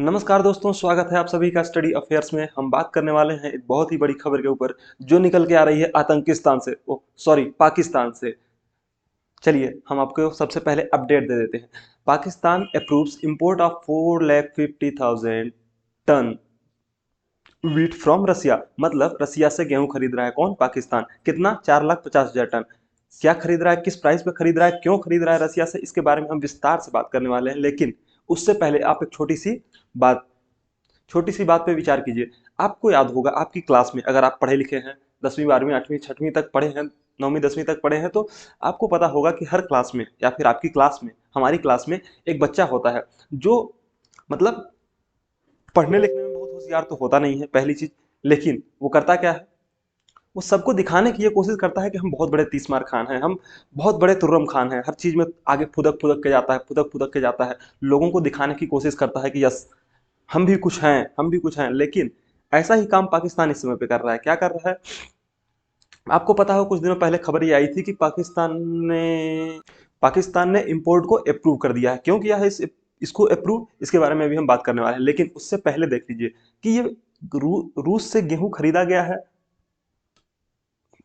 नमस्कार दोस्तों, स्वागत है आप सभी का स्टडी अफेयर्स में। हम बात करने वाले हैं एक बहुत ही बड़ी खबर के ऊपर जो निकल के आ रही है आतंकिस्तान से, ओ सॉरी पाकिस्तान से। चलिए हम आपको सबसे पहले अपडेट दे देते हैं। Pakistan approves import of 4,50,000 tonne wheat from Russia. मतलब रसिया से गेहूं खरीद रहा है कौन? पाकिस्तान। कितना? 4,50,000 टन। क्या खरीद रहा है, किस प्राइस पे खरीद रहा है, क्यों खरीद रहा है रसिया से, इसके बारे में हम विस्तार से बात करने वाले हैं। लेकिन उससे पहले आप एक छोटी सी बात पे विचार कीजिए। आपको याद होगा आपकी क्लास में, अगर आप पढ़े लिखे हैं, 10वीं 12वीं 8वीं 6वीं तक पढ़े हैं, 9वीं 10वीं तक पढ़े हैं, तो आपको पता होगा कि हर क्लास में या फिर आपकी क्लास में, हमारी क्लास में एक बच्चा होता है जो मतलब पढ़ने लिखने में बहुत होशियार तो होता नहीं है पहली चीज। लेकिन वो करता क्या है? वो सबको दिखाने की ये कोशिश करता है कि हम बहुत बड़े तीसमार खान हैं, हम बहुत बड़े तुर्रम खान हैं। हर चीज में आगे फुदक फुदक के जाता है, फुदक फुदक के जाता है। लोगों को दिखाने की कोशिश करता है कि यस, हम भी कुछ हैं, हम भी कुछ हैं। लेकिन ऐसा ही काम पाकिस्तान इस समय पे कर रहा है। क्या कर रहा है? आपको पता हो, कुछ दिनों पहले खबर ये आई थी कि ने पाकिस्तान ने इंपोर्ट को अप्रूव कर दिया है। क्यों किया है इसको अप्रूव? इसके बारे में भी हम बात करने वाले हैं। लेकिन उससे पहले देख लीजिए कि ये रूस से गेहूं खरीदा गया है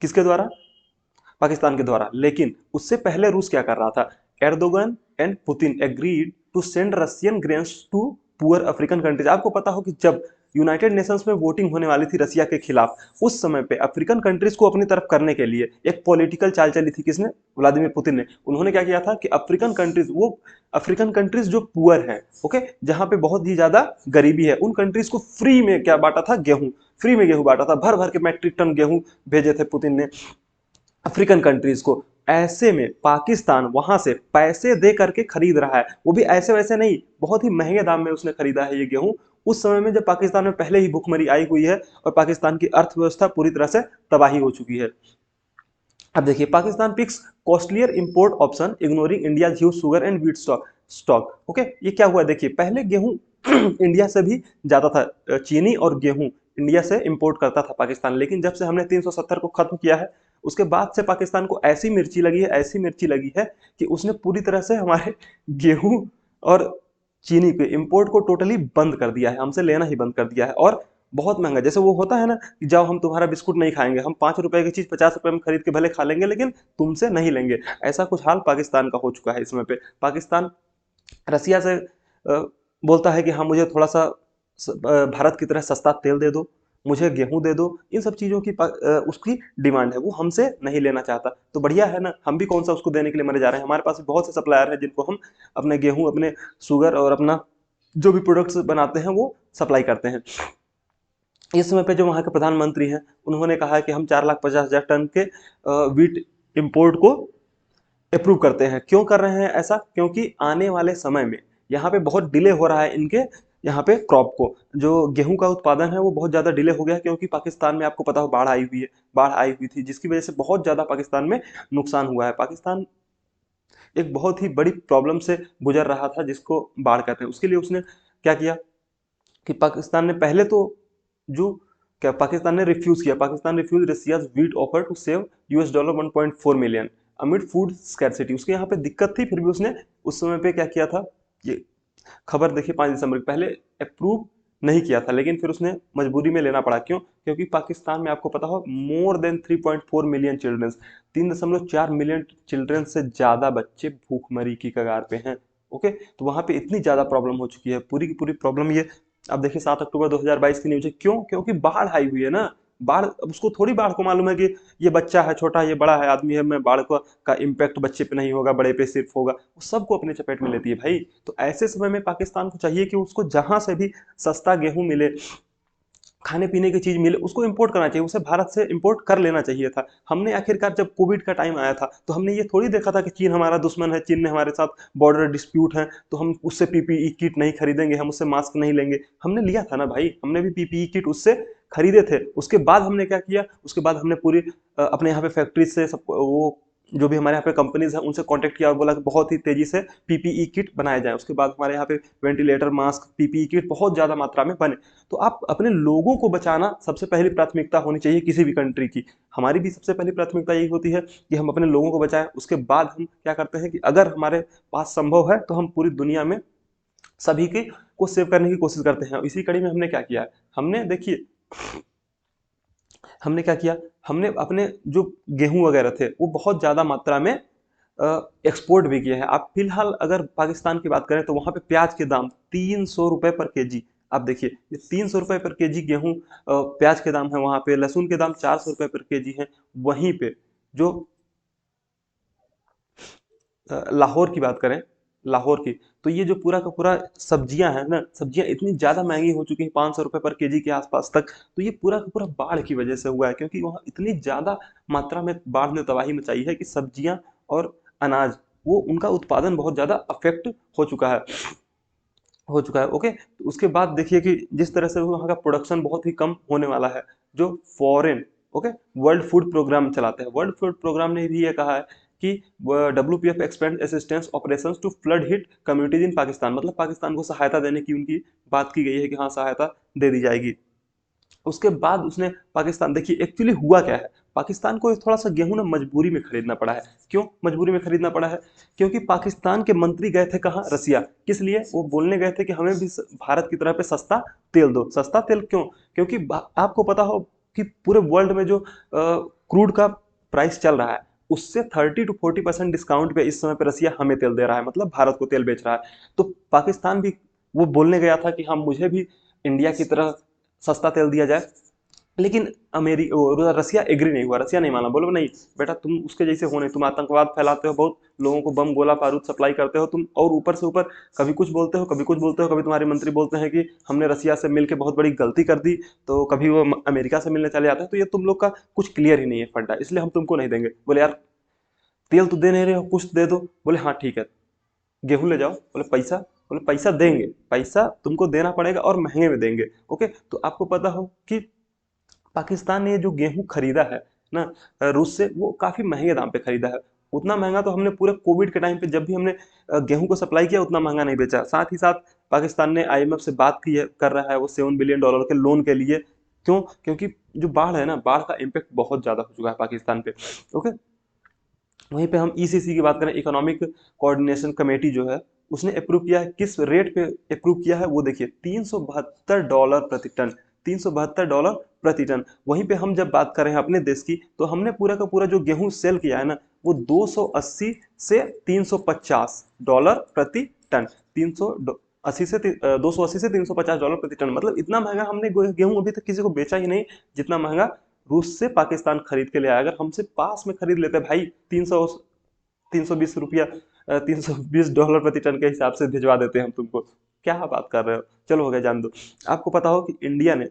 किसके द्वारा? पाकिस्तान के द्वारा। लेकिन उससे पहले रूस क्या कर रहा था? Erdogan and Putin agreed to send Russian grains to poor African countries. आपको पता हो कि जब यूनाइटेड नेशंस में वोटिंग होने वाली थी रसिया के खिलाफ, उस समय पे अफ्रीकन कंट्रीज को अपनी तरफ करने के लिए एक पॉलिटिकल चाल चली थी। किसने? व्लादिमीर पुतिन ने। उन्होंने क्या किया था कि अफ्रीकन कंट्रीज जो पुअर हैं, ओके, जहां पे बहुत ही ज्यादा गरीबी है, उन कंट्रीज को फ्री में क्या बांटा था? गेहूं। फ्री में गेहूं बांटा था, भर भर के मैट्रिक टन गेहूं भेजे थे पुतिन ने अफ्रीकन कंट्रीज को। ऐसे में पाकिस्तान वहां से पैसे दे करके खरीद रहा है, वो भी ऐसे वैसे नहीं, बहुत ही महंगे दाम में उसने खरीदा है ये गेहूं। उस समय में जब पाकिस्तान में पहले ही भुखमरी आई हुई है और पाकिस्तान की अर्थव्यवस्था पूरी तरह से तबाही हो चुकी है। अब देखिए, Pakistan picks costlier import option ignoring India huge sugar and wheat stock. Okay, ये क्या हुआ? देखिए, पहले गेहूं इंडिया से भी ज्यादा था, चीनी और गेहूं इंडिया से इंपोर्ट करता था पाकिस्तान। लेकिन जब से हमने 370 को खत्म किया है, उसके बाद से पाकिस्तान को ऐसी मिर्ची लगी है, ऐसी मिर्ची लगी है कि उसने पूरी तरह से हमारे गेहूं और चीनी के इंपोर्ट को टोटली बंद कर दिया है, हमसे लेना ही बंद कर दिया है। और बहुत महंगा, जैसे वो होता है ना कि जाओ हम तुम्हारा बिस्कुट नहीं खाएंगे, हम 5 रुपए की चीज 50 रुपए में खरीद के भले खा लेंगे, लेकिन तुमसे नहीं लेंगे। ऐसा कुछ हाल पाकिस्तान का हो चुका है इस समय पे। पाकिस्तान रसिया से बोलता है कि हाँ, मुझे थोड़ा सा भारत की तरह सस्ता तेल दे दो, मुझे गेहूं दे दो। इन सब चीजों की उसकी डिमांड है, वो हमसे नहीं लेना चाहता। तो बढ़िया है ना, हम भी कौन सा उसको देने के लिए मरे जा रहे हैं। हमारे पास भी बहुत से सप्लायर हैं जिनको हम अपने गेहूं, अपने शुगर और अपना जो भी प्रोडक्ट्स बनाते हैं वो सप्लाई करते हैं। इस समय पे जो वहाँ के प्रधानमंत्री हैं, उन्होंने कहा है कि हम 4,50,000 टन के वीट इंपोर्ट को अप्रूव करते हैं। क्यों कर रहे हैं ऐसा? क्योंकि आने वाले समय में यहाँ पे बहुत डिले हो रहा है इनके यहाँ पे क्रॉप को, जो गेहूं का उत्पादन है वो बहुत ज्यादा डिले हो गया है। क्योंकि पाकिस्तान में आपको पता हो बाढ़ आई हुई है, बाढ़ आई हुई थी, जिसकी वजह से बहुत ज्यादा पाकिस्तान में नुकसान हुआ है। पाकिस्तान एक बहुत ही बड़ी प्रॉब्लम से गुजर रहा था जिसको बाढ़ कहते हैं। उसके लिए उसने क्या किया कि पाकिस्तान ने पहले तो जो क्या पाकिस्तान ने रिफ्यूज किया, Pakistan refuse Russia's wheat offer to save $1.4 million amid food scarcity. उसके यहाँ पे दिक्कत थी, फिर भी उसने उस समय पे क्या किया था? ये खबर देखिए, 5 दिसंबर पहले अप्रूव नहीं किया था, लेकिन फिर उसने मजबूरी में लेना पड़ा। क्यों? क्योंकि पाकिस्तान में आपको पता हो more than 3.4 million childrens, 3.4 million children से ज्यादा बच्चे भूखमरी की कगार पे हैं। ओके, तो वहां पे इतनी ज्यादा प्रॉब्लम हो चुकी है, पूरी की पूरी प्रॉब्लम ये। अब देखिए 7 अक्टूबर 2022 की न्यूज है। क्यों? क्योंकि बाढ़ आई हुई है ना। बाढ़, अब उसको थोड़ी बाढ़ को मालूम है कि ये बच्चा है छोटा, ये बड़ा है आदमी है, मैं बाढ़ का इम्पैक्ट बच्चे पे नहीं होगा, बड़े पे सिर्फ होगा। वो सबको अपने चपेट में लेती है भाई। तो ऐसे समय में पाकिस्तान को चाहिए कि उसको जहां से भी सस्ता गेहूं मिले, खाने पीने की चीज मिले, उसको इंपोर्ट करना चाहिए, उसे भारत से इंपोर्ट कर लेना चाहिए था। हमने आखिरकार जब कोविड का टाइम आया था तो हमने ये थोड़ी देखा था कि चीन हमारा दुश्मन है, चीन ने हमारे साथ बॉर्डर डिस्प्यूट है, तो हम उससे पीपीई किट नहीं खरीदेंगे, हम उससे मास्क नहीं लेंगे। हमने लिया था ना भाई, हमने भी पीपीई किट उससे खरीदे थे। उसके बाद हमने क्या किया? उसके बाद हमने पूरी अपने यहाँ पे फैक्ट्री से सब वो जो भी हमारे यहाँ पे कंपनीज है उनसे कांटेक्ट किया और बोला कि बहुत ही तेजी से पीपीई किट बनाए जाए। उसके बाद हमारे यहाँ पे वेंटिलेटर, मास्क, पीपीई किट बहुत ज्यादा मात्रा में बने। तो आप अपने लोगों को बचाना सबसे पहली प्राथमिकता होनी चाहिए किसी भी कंट्री की। हमारी भी सबसे पहली प्राथमिकता यही होती है कि हम अपने लोगों को बचाएं। उसके बाद हम क्या करते हैं कि अगर हमारे पास संभव है तो हम पूरी दुनिया में सभी के को सेव करने की कोशिश करते हैं। इसी कड़ी में हमने क्या किया है, हमने देखिए हमने क्या किया, हमने अपने जो गेहूं वगैरह थे वो बहुत ज़्यादा मात्रा में एक्सपोर्ट भी किए हैं। आप फिलहाल अगर पाकिस्तान की बात करें तो वहाँ पे प्याज के दाम 300 रुपये पर केजी, आप देखिए ये 300 रुपये पर केजी गेहूं प्याज के दाम है। वहाँ पे लहसुन के दाम 400 रुपये पर केजी है। वहीं पे जो लाहौर की बात करें, लाहौर की, तो ये जो पूरा का पूरा सब्जियां हैं ना, सब्जियां इतनी ज़्यादा महंगी हो चुकी हैं 500 रुपये पर केजी के आसपास तक। तो ये पूरा का पूरा बाढ़ की वजह से हुआ है, क्योंकि वहाँ इतनी ज़्यादा मात्रा में बाढ़ ने तबाही मचाई है कि सब्जियां और अनाज वो उनका उत्पादन बहुत ज़्यादा अफेक्ट हो चुका है, हो चुका है। ओके, तो उसके बाद देखिए कि जिस तरह से वहाँ का प्रोडक्शन बहुत ही कम होने वाला है, जो foreign okay world food programme चलाते हैं, वर्ल्ड फूड प्रोग्राम ने भी ये कहा है कि WPF expand assistance operations to flood hit communities in Pakistan, मतलब पाकिस्तान को सहायता देने की उनकी बात की गई है कि हाँ सहायता दे दी जाएगी। उसके बाद उसने पाकिस्तान, देखिए एक्चुअली हुआ क्या है, पाकिस्तान को थोड़ा सा गेहूं ना मजबूरी में खरीदना पड़ा है। क्यों मजबूरी में खरीदना पड़ा है? क्योंकि पाकिस्तान के मंत्री गए थे कहाँ, रसिया। किस लिए? वो बोलने गए थे कि हमें भी भारत की तरह पे सस्ता तेल दो। सस्ता तेल क्यों? क्योंकि आपको पता हो कि पूरे वर्ल्ड में जो क्रूड का प्राइस चल रहा है उससे 30 to 40% डिस्काउंट पे इस समय पे रसिया हमें तेल दे रहा है, मतलब भारत को तेल बेच रहा है। तो पाकिस्तान भी वो बोलने गया था कि हाँ मुझे भी इंडिया की तरह सस्ता तेल दिया जाए, लेकिन रसिया एग्री नहीं हुआ, रसिया नहीं माना। बोलो नहीं बेटा तुम उसके जैसे हो नहीं, तुम आतंकवाद फैलाते हो, बहुत लोगों को बम गोला बारूद सप्लाई करते हो तुम, और ऊपर से ऊपर कभी कुछ बोलते हो कभी कुछ बोलते हो। कभी तुम्हारे मंत्री बोलते हैं कि हमने रसिया से मिलकर बहुत बड़ी गलती कर दी, तो कभी वो अमेरिका से मिलने चले जाते हैं। तो ये तुम लोग का कुछ क्लियर ही नहीं है फंडा, इसलिए हम तुमको नहीं देंगे। बोले यार तेल तो दे नहीं रहे हो, कुछ दे दो। बोले हाँ ठीक है गेहूं ले जाओ। बोले पैसा? बोले पैसा देंगे, पैसा तुमको देना पड़ेगा और महंगे में देंगे। ओके, तो आपको पता हो कि पाकिस्तान ने जो गेहूं खरीदा है ना रूस से, वो काफी महंगे दाम पे खरीदा है। उतना महंगा तो हमने पूरे कोविड के टाइम पे जब भी हमने गेहूं को सप्लाई किया उतना महंगा नहीं बेचा। साथ ही साथ पाकिस्तान ने IMF से बात की है, कर रहा है वो $7 बिलियन के लोन के लिए। क्यों? क्योंकि जो बाढ़ है ना, बाढ़ का इम्पेक्ट बहुत ज्यादा हो चुका है पाकिस्तान पे। ओके, वहीं पे हम ECC की बात करें, इकोनॉमिक कोऑर्डिनेशन कमेटी जो है, उसने अप्रूव किया है। किस रेट पे अप्रूव किया है वो देखिए, $372 प्रति टन, $372 प्रति टन। वहीं पे हम जब बात कर रहे हैं अपने देश की, तो हमने पूरा का पूरा जो गेहूं सेल किया है ना, वो 280 से $350 प्रति टन, 380 से 280 से $350 प्रति टन, मतलब इतना महंगा हमने गेहूं अभी तक किसी को बेचा ही नहीं जितना महंगा रूस से पाकिस्तान खरीद के ले आया। अगर हमसे पास में खरीद लेते भाई 320 रुपया, $320 प्रति टन के हिसाब से भिजवा देते हैं हम तुमको। क्या बात कर रहे हो, चलो हो गया जान दो। आपको पता हो कि इंडिया ने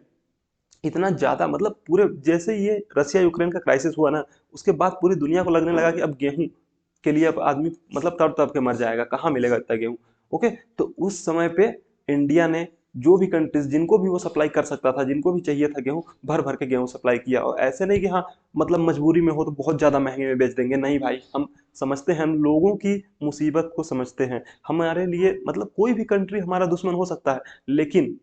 इतना ज्यादा, मतलब पूरे जैसे ये रसिया यूक्रेन का क्राइसिस हुआ ना, उसके बाद पूरी दुनिया को लगने लगा कि अब गेहूं के लिए अब आदमी मतलब तड़प तड़प के मर जाएगा, कहाँ मिलेगा इतना गेहूं। ओके, तो उस समय पे इंडिया ने जो भी कंट्रीज जिनको भी वो सप्लाई कर सकता था, जिनको भी चाहिए था गेहूं, भर भर के गेहूं सप्लाई किया। और ऐसे नहीं कि हाँ मतलब मजबूरी में हो तो बहुत ज्यादा महंगे में बेच देंगे, नहीं भाई, हम समझते हैं, हम लोगों की मुसीबत को समझते हैं। हमारे लिए मतलब कोई भी कंट्री हमारा दुश्मन हो सकता है, लेकिन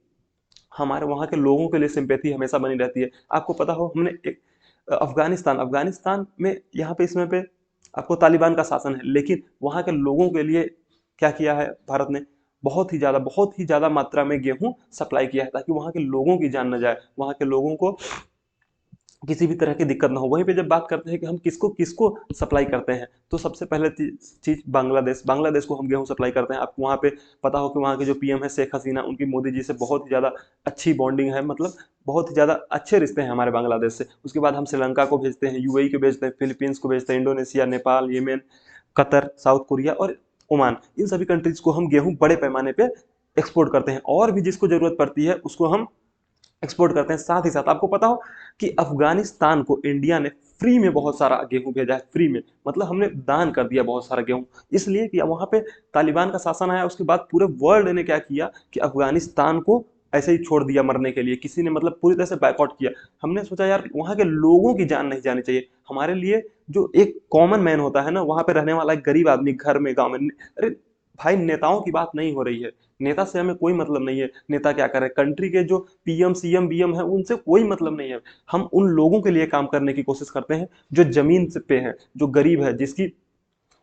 हमारे वहाँ के लोगों के लिए सिंपैथी हमेशा बनी रहती है। आपको पता हो हमने एक अफगानिस्तान, अफगानिस्तान में यहाँ पे इसमें पे आपको तालिबान का शासन है, लेकिन वहाँ के लोगों के लिए क्या किया है भारत ने, बहुत ही ज्यादा मात्रा में गेहूं सप्लाई किया है, ताकि वहाँ के लोगों की जान न जाए, वहाँ के लोगों को किसी भी तरह की दिक्कत ना हो। वहीं पे जब बात करते हैं कि हम किसको किसको सप्लाई करते हैं, तो सबसे पहले चीज बांग्लादेश, बांग्लादेश को हम गेहूं सप्लाई करते हैं। आपको वहाँ पे पता हो कि वहाँ के जो PM है शेख हसीना, उनकी मोदी जी से बहुत ही ज़्यादा अच्छी बॉन्डिंग है, मतलब बहुत ही ज़्यादा अच्छे रिश्ते हैं हमारे बांग्लादेश से। उसके बाद हम श्रीलंका को भेजते हैं, UAE को भेजते हैं, फिलीपींस को भेजते हैं, Indonesia, Nepal, Yemen, Qatar, south Korea और ओमान, इन सभी कंट्रीज को हम गेहूं बड़े पैमाने पे एक्सपोर्ट करते हैं। और भी जिसको जरूरत पड़ती है उसको हम एक्सपोर्ट करते हैं। साथ ही साथ आपको पता हो कि अफगानिस्तान को इंडिया ने फ्री में बहुत सारा गेहूं भेजा है, फ्री में, मतलब हमने दान कर दिया बहुत सारा गेहूं, इसलिए कि वहां पे तालिबान का शासन आया। उसके बाद पूरे वर्ल्ड ने क्या किया कि अफगानिस्तान को ऐसे ही छोड़ दिया मरने के लिए, किसी ने मतलब पूरी तरह से बायकॉट किया। हमने सोचा यार वहां के लोगों की जान नहीं जानी चाहिए। हमारे लिए जो एक कॉमन मैन होता है ना, वहां पे रहने वाला एक गरीब आदमी घर में गांव में, अरे भाई नेताओं की बात नहीं हो रही है, नेता से हमें कोई मतलब नहीं है, नेता क्या करे, कंट्री के जो PM CM BM है उनसे कोई मतलब नहीं है। हम उन लोगों के लिए काम करने की कोशिश करते हैं जो जमीन पे हैं, जो गरीब है, जिसकी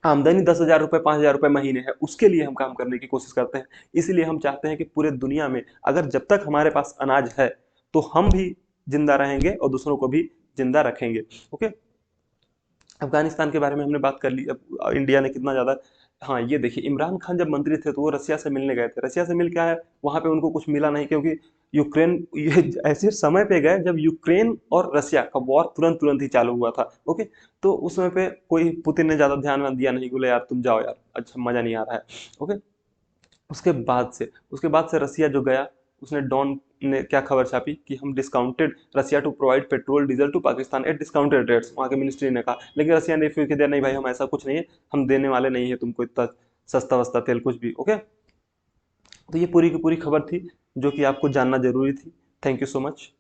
आमदनी 10,000 रुपये 5,000 रुपये महीने है, उसके लिए हम काम करने की कोशिश करते हैं। इसीलिए हम चाहते हैं कि पूरे दुनिया में अगर जब तक हमारे पास अनाज है तो हम भी जिंदा रहेंगे और दूसरों को भी जिंदा रखेंगे। ओके, अफगानिस्तान के बारे में हमने बात कर ली। अब इंडिया ने कितना ज़्यादा, हाँ ये देखिए, इमरान खान जब मंत्री थे तो वो रसिया से मिलने गए थे। रसिया से मिल के आए, वहाँ पे उनको कुछ मिला नहीं, क्योंकि यूक्रेन, ये ऐसे समय पे गए जब यूक्रेन और रसिया का वॉर तुरंत तुरंत ही चालू हुआ था। ओके, तो उस समय पे कोई पुतिन ने ज़्यादा ध्यान वान दिया नहीं, बोले यार तुम जाओ यार, अच्छा मज़ा नहीं आ रहा है। ओके, उसके बाद से रसिया जो गया, उसने डॉन ने क्या खबर छापी कि हम discounted Russia to provide petrol diesel to Pakistan at discounted rates, वहाँ के मिनिस्ट्री ने कहा। लेकिन रसिया ने फिर कह दिया नहीं भाई, हम ऐसा कुछ नहीं है, हम देने वाले नहीं है तुमको इतना सस्ता वस्ता तेल कुछ भी। ओके, तो ये पूरी की पूरी खबर थी जो कि आपको जानना जरूरी थी। Thank you so much.